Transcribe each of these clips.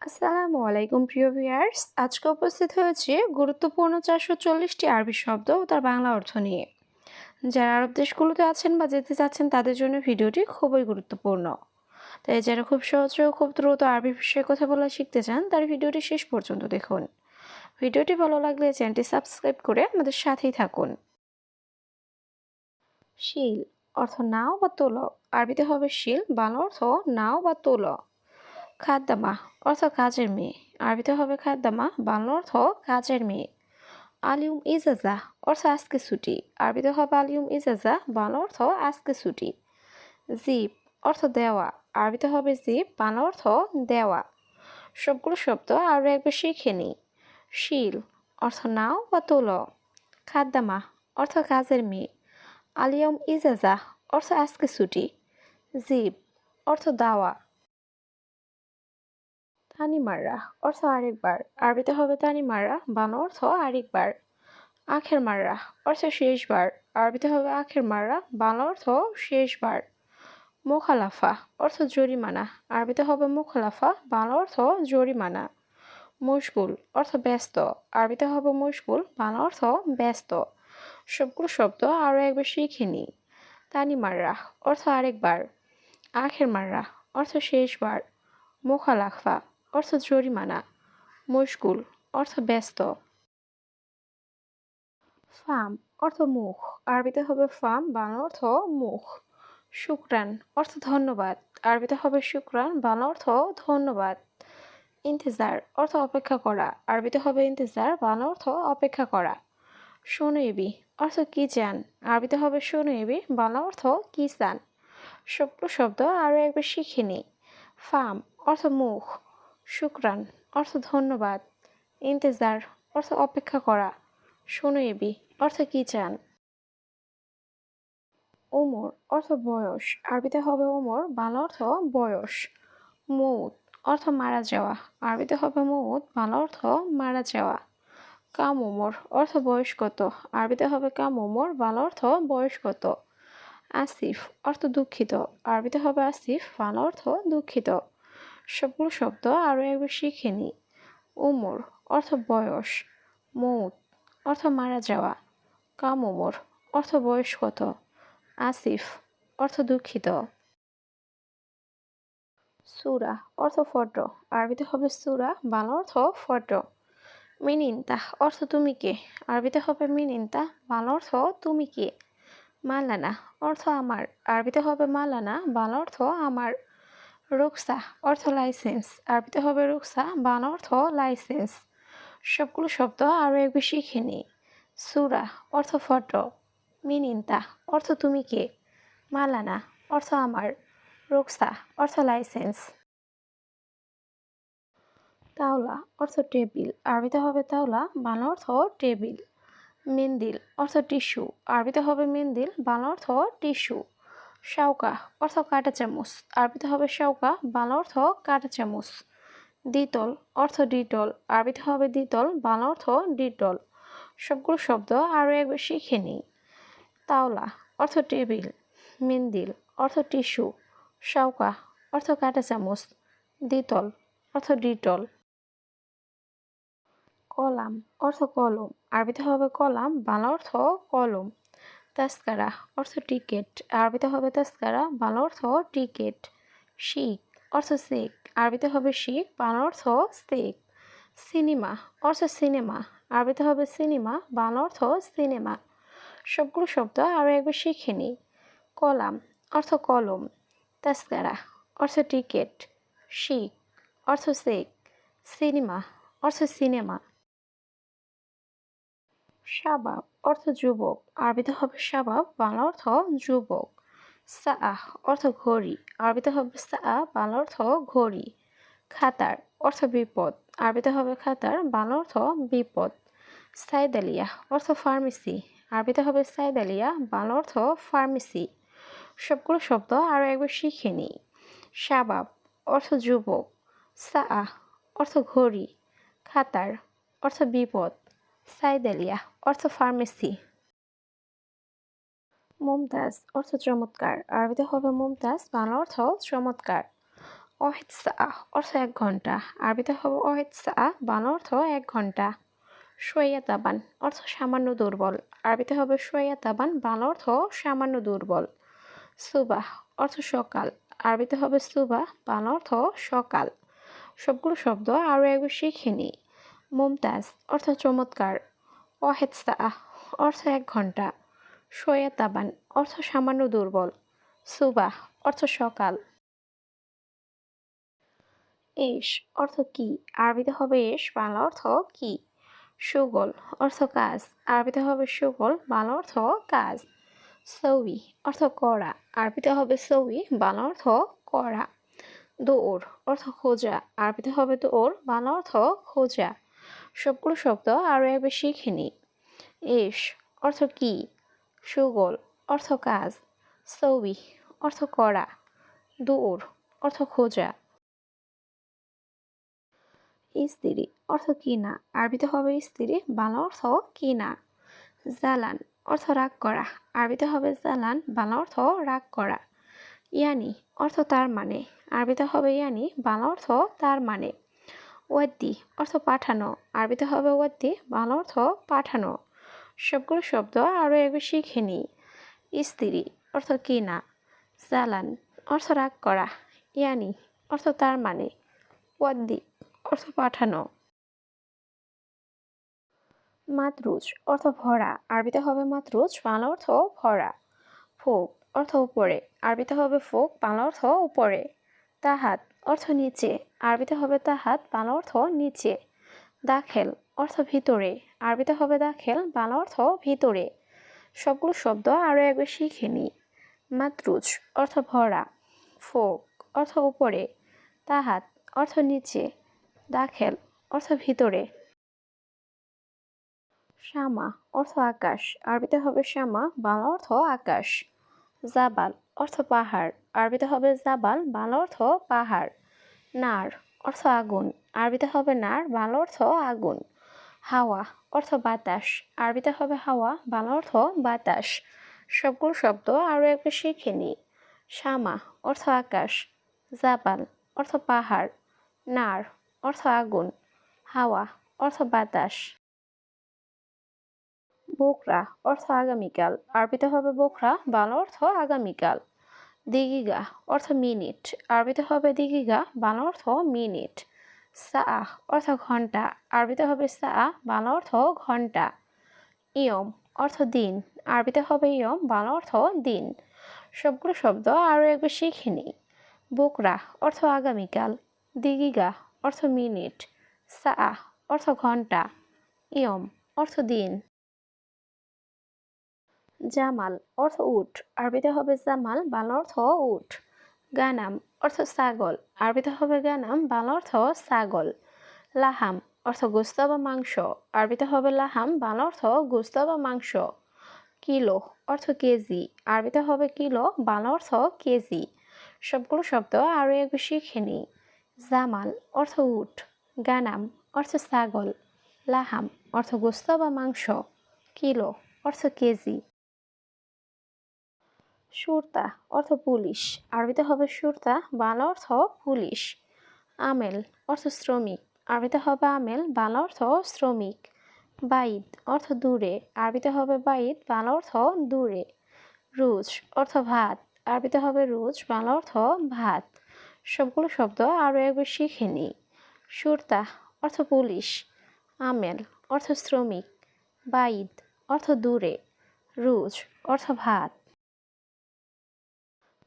আসসালামু আলাইকুম প্রিয় ভিউয়ার্স, আজকে উপস্থিত হয়েছে গুরুত্বপূর্ণ 440টি আরবি শব্দ ও তার বাংলা অর্থ নিয়ে। যারা আরব দেশগুলোতে আছেন বা যেতে চাচ্ছেন তাদের জন্য ভিডিওটি খুবই গুরুত্বপূর্ণ। তাই যারা খুব সহজে ও খুব দ্রুত আরবি বিষয়ে কথা বলা শিখতে চান তার ভিডিওটি শেষ পর্যন্ত দেখুন। ভিডিওটি ভালো লাগলে চ্যানেলটি সাবস্ক্রাইব করে আমাদের সাথেই থাকুন। শিল অর্থ নাও বা তোলো। আরবিতে হবে শিল, বাংলা অর্থ নাও বা তোলো। খাদ্দামা অর্থ কাজের মেয়ে। আরবিতে হবে খাদ্দামা, বাংলা অর্থ কাজের মেয়ে। আলিউম ইজাজা অর্থ আজকে ছুটি। আরবিতে হবে আলিউম ইজাজা, বাংলা অর্থ আজকে ছুটি। জিপ অর্থ দেওয়া। আরবিতে হবে জিপ, বাংলা অর্থ দেওয়া। সবগুলো শব্দ আরও একবার শিখে নিই। শিল অর্থ নাও বা তোলো। খাদ্দামা অর্থ কাজের মেয়ে। আলিয়ম ইজাজা অর্থ আজকে ছুটি। জিপ অর্থ দাওয়া। তানিমাররা অর্থ আরেকবার। আরবিতে হবে তানিমাররা, বাংলা অর্থ আরেকবার। আখের মাররা অর্থ শেষবার। আরবিতে হবে আখের মাররা, বাংলা অর্থ শেষবার। মোখালাফা অর্থ জরিমানা। আরবিতে হবে মুখালাফা, বাংলা অর্থ জরিমানা। মশগুল অর্থ ব্যস্ত। আরবিতে হবে মশগুল, বাংলা অর্থ ব্যস্ত। সবগুলো শব্দ আরও একবার শিখে নিই। তানিমাররা অর্থ আরেকবার। আখের মাররা অর্থ শেষবার। মোখালাফা অর্থ জরিমানা। মশগুল অর্থ ব্যস্ত। ফাম অর্থ মুখ। আরবিতে হবে ফাম, বাংলা অর্থ মুখ। শুকরান অর্থ ধন্যবাদ। আরবিতে হবে শুকরান, বাংলা অর্থ ধন্যবাদ। ইন্তেজার অর্থ অপেক্ষা করা। আরবিতে হবে ইন্তেজার, বাংলা অর্থ অপেক্ষা করা। শোনেবি অর্থ কি চান। আরবিতে হবে শোনেবি, বাংলা অর্থ কি চান। সবগুলো শব্দ আরও একবার শিখে নিই। ফাম অর্থ মুখ। শুকরান অর্থ ধন্যবাদ। ইন্তেজার অর্থ অপেক্ষা করা। শোনেবি অর্থ কি চান। ওমর অর্থ বয়স। আরবিতে হবে ওমর, বাংলা অর্থ বয়স। মৌত অর্থ মারা যাওয়া। আরবিতে হবে মৌত, বাংলা অর্থ মারা যাওয়া। কাম ওমর অর্থ বয়স কত। আরবিতে হবে কাম ওমর, বাংলা অর্থ বয়স কত। আসিফ অর্থ দুঃখিত। আরবিতে হবে আসিফ, বাংলা অর্থ দুঃখিত। সবগুলো শব্দ আরও একবার শিখে নিই। ওমর অর্থ বয়স। মৌত অর্থ মারা যাওয়া। কাম ওমর অর্থ বয়স কত। আসিফ অর্থ দুঃখিত। সূরা অর্থ ফটো। আরবিতে হবে সূরা, বাংলা অর্থ ফটো। মিনিনতা অর্থ তুমি কে। আরবিতে হবে মিনিনতা, বাংলা অর্থ তুমি কে। মালানা অর্থ আমার। আরবিতে হবে মালানা, বাংলা অর্থ আমার। রুকসা অর্থ লাইসেন্স। আরবিতে হবে রুকসা, বাংলা অর্থ লাইসেন্স। সবগুলো শব্দ আরও একবার শিখে নিই। সূরা অর্থ ফটো। মিনিনতা অর্থ তুমি কে। মালানা অর্থ আমার। রুকসা অর্থ লাইসেন্স। তাওলা অর্থ টেবিল। আরবিতে হবে তাওলা, বাংলা অর্থ টেবিল। মেন্দিল অর্থ টিস্যু। আরবিতে হবে মেন্দিল, বাংলা অর্থ টিস্যু। শাউকা অর্থ কাঁটা চামচ। আরবিতে হবে শাউকা, বাংলা অর্থ কাঁটা চামচ। দ্বিতল অর্থ ডিটল। আরবিতে হবে দ্বিতল, বাংলা অর্থ ডিটল। সবগুলো শব্দ আরও একবার শিখে নিই। তাওলা অর্থ টেবিল। মেন্দিল অর্থ টিস্যু। শাউকা অর্থ কাঁটা চামচ। দ্বিতল অর্থ ডিটল। কলাম অর্থ কলম। আরবিতে হবে কলাম, বাংলা অর্থ কলম। তাস্কারা অর্থ টিকিট। আরবিতে হবে তাস্কারা, বাংলা অর্থ টিকিট। শিক অর্থ শেখ। আরবিতে হবে শিখ, বাংলা অর্থ শেখ। সিনেমা অর্থ সিনেমা। আরবিতে হবে সিনেমা, বাংলা অর্থ সিনেমা। সবগুলো শব্দ আরও একবার শিখে নিই। কলাম অর্থ কলম। তাস্কারা অর্থ টিকিট। শিখ অর্থ শেখ। সিনেমা অর্থ সিনেমা। শাবাব অর্থ যুবক। আরবিতে হবে শাবাব, বাংলা অর্থ যুবক। সাআহ অর্থ ঘড়ি। আরবিতে হবে সাআ, বাংলা অর্থ ঘড়ি। খাতার অর্থ বিপদ। আরবিতে হবে খাতার, বাংলা অর্থ বিপদ। সাইদালিয়া অর্থ ফার্মেসি। আরবিতে হবে সাইদালিয়া, বাংলা অর্থ ফার্মেসি। সবগুলো শব্দ আরও একবার শিখে নিই। শাবাব অর্থ যুবক। সাআহ অর্থ ঘড়ি। খাতার অর্থ বিপদ। সাইদালিয়া অর্থ ফার্মেসি। মুমতাজ অর্থ চমৎকার। আরবিতে হবে মুমতাজ, বাংলা অর্থ চমৎকার। ওয়াহিদ সা অর্থ 1 ঘন্টা, আরবিতে হবে ওয়াহিদ সা, বাংলা অর্থ 1 ঘন্টা। শোয়া তাবান অর্থ সামান্য দুর্বল, আরবিতে হবে শোয়া তাবান, বাংলা অর্থ সামান্য দুর্বল। সুবাহ অর্থ সকাল, আরবিতে হবে সুবাহ, বাংলা অর্থ সকাল। সবগুলো শব্দ আরও একবার শিখে নিই। মুমতাজ অর্থ চমৎকার, ওয়াহিদ সা অর্থ 1 ঘন্টা, শোয়া তাবান অর্থ সামান্য দুর্বল, সুবাহ অর্থ সকাল। এশ অর্থ কি, আরবিতে হবে এশ, বাংলা অর্থ কি। সুগল অর্থ কাজ, আরবিতে হবে সুগল, বাংলা অর্থ কাজ। সৌই অর্থ করা, আরবিতে হবে সৌই, বাংলা অর্থ করা। দৌড় অর্থ খোঁজা, আরবিতে হবে দৌড়, বাংলা অর্থ খোঁজা। সবগুলো শব্দ আরও একবার শিখে নিই। এশ অর্থ কি, সুগল অর্থ কাজ, সৌই অর্থ করা, দৌড় অর্থ খোঁজা। স্ত্রী অর্থ কিনা, আরবিতে হবে স্ত্রী, বাংলা অর্থ কিনা। জালান অর্থ রাগ করা, আরবিতে হবে জালান, বাংলা অর্থ রাগ করা। ইয়ানি অর্থ তার মানে, আরবিতে হবে ইয়ানি, বাংলা অর্থ তার মানে। ওয়াদ্দি অর্থ পাঠানো, আরবিতে হবে ওয়াদ্দি, বাংলা অর্থ পাঠানো। সবগুলো শব্দ আরও একবার শিখে নিই। স্ত্রী অর্থ কিনা, জালান অর্থ রাগ করা, ইয়ানি অর্থ তার মানে, ওয়াদ্দি অর্থ পাঠানো। মাতরুজ অর্থ ভরা, আরবিতে হবে মাতরুজ, বাংলা অর্থ ভরা। ফোক অর্থ উপরে, আরবিতে হবে ফোক, বাংলা অর্থ উপরে। তাহাত অর্থ নিচে, আরবিতে হবে তাহাত, বাংলা অর্থ নিচে। দাখেল অর্থ ভিতরে, আরবিতে হবে দাখেল, বাংলা অর্থ ভিতরে। সবগুলো শব্দ আরও একবার শিখে নিই। মাতরুজ অর্থ ভরা, ফোক অর্থ উপরে, তাহাত অর্থ নিচে, দাখেল অর্থ ভিতরে। শামা অর্থ আকাশ, আরবিতে হবে শামা, বাংলা অর্থ আকাশ। জাবাল অর্থ পাহাড়, আরবিতে হবে জাবাল, বাংলা অর্থ পাহাড়। নার অর্থ আগুন, আরবিতে হবে নার, বাংলা অর্থ আগুন। হাওয়া অর্থ বাতাস, আরবিতে হবে হাওয়া, বাংলা অর্থ বাতাস। সবগুলো শব্দ আরও একবার শিখে নিই। শামা অর্থ আকাশ, জাবাল অর্থ পাহাড়, নার অর্থ আগুন, হাওয়া অর্থ বাতাস। বোকরা অর্থ আগামীকাল, আরবিতে হবে বোকরা, বাংলা অর্থ আগামীকাল। দিগিগা অর্থ মিনিট, আরবিতে হবে দিগিগা, বাংলা অর্থ মিনিট। সাআহ অর্থ ঘন্টা, আরবিতে হবে সাআহ, বাংলা অর্থ ঘন্টা। ইয়ম অর্থ দিন, আরবিতে হবে ইয়ম, বাংলা অর্থ দিন। সবগুলো শব্দ আরও একবার শিখে নিই। বোকরা অর্থ আগামীকাল, দিগিগা অর্থ মিনিট, সাআহ অর্থ ঘন্টা, ইয়ম অর্থ দিন। জামাল অর্থ উট, আরবিতে হবে জামাল, বাংলা অর্থ উট। গানাম অর্থ ছাগল, আরবিতে হবে গানাম, বাংলা অর্থ ছাগল। লাহাম অর্থ গোস্ত বা মাংস, আরবিতে হবে লাহাম, বাংলা অর্থ গোস্ত বা মাংস। কিলো অর্থ কেজি, আরবিতে হবে কিলো, বাংলা অর্থ কেজি। সবগুলো শব্দ আরও একবার শিখে নিই। জামাল অর্থ উট, গানাম অর্থ ছাগল, লাহাম অর্থ গোস্ত বা মাংস, কিলো অর্থ কেজি। সুরতা অর্থ পুলিশ, আরবিতে হবে সুরতা, বাংলা অর্থ পুলিশ। আমেল অর্থ শ্রমিক, আরবিতে হবে আমেল, বাংলা অর্থ শ্রমিক। বাইদ অর্থ দূরে, আরবিতে হবে বাইদ, বাংলা অর্থ দূরে। রুজ অর্থ ভাত, আরবিতে হবে রুজ, বাংলা অর্থ ভাত। সবগুলো শব্দ আরও একবার শিখে নিই। সুরতা অর্থ পুলিশ, আমেল অর্থ শ্রমিক, বাইদ অর্থ দূরে, রুজ অর্থ ভাত।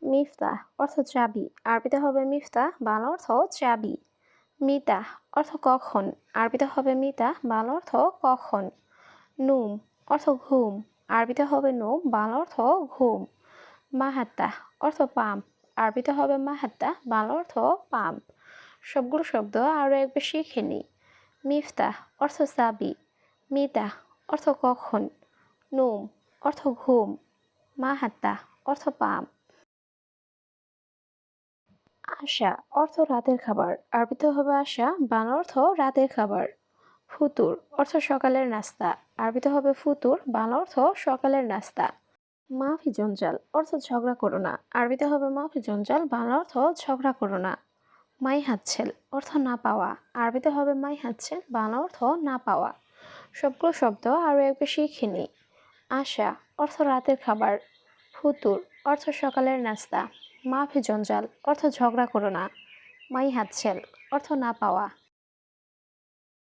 মিফতাহ অর্থ চাবি, আরবিতে হবে মিফতাহ, বাংলা অর্থ চাবি। মিতা অর্থ কখন, আরবিতে হবে মিতা, বাংলা অর্থ কখন। নুম অর্থ ঘুম, আরবিতে হবে নুম, বাংলা অর্থ ঘুম। মাহাত্তা অর্থ পাম্প, আরবিতে হবে মাহাত্তা, বাংলা অর্থ পাম্প। সবগুলো শব্দ আরও একবার শিখে নিই। মিফতাহ অর্থ চাবি, মিতা অর্থ কখন, নুম অর্থ ঘুম, মাহাত্তা অর্থ পাম্প। আশা অর্থ রাতের খাবার, আরবিতে হবে আশা, বাংলা অর্থ রাতের খাবার। ফুতুর অর্থ সকালের নাস্তা, আরবিতে হবে ফুতুর, বাংলা অর্থ সকালের নাস্তা। মাফি জঞ্জাল অর্থ ঝগড়া করো না, আরবিতে হবে মাফি জঞ্জাল, বাংলা অর্থ ঝগড়া করো না। মাই হাতছেল অর্থ না পাওয়া, আরবিতে হবে মাই হাতছেল, বাংলা অর্থ না পাওয়া। সবগুলো শব্দ আরও একবার শিখে নিই। আশা অর্থ রাতের খাবার, ফুতুর অর্থ সকালের নাস্তা, মাফি জঞ্জাল অর্থ ঝগড়া করো না, মাই হাতছেল অর্থ না পাওয়া।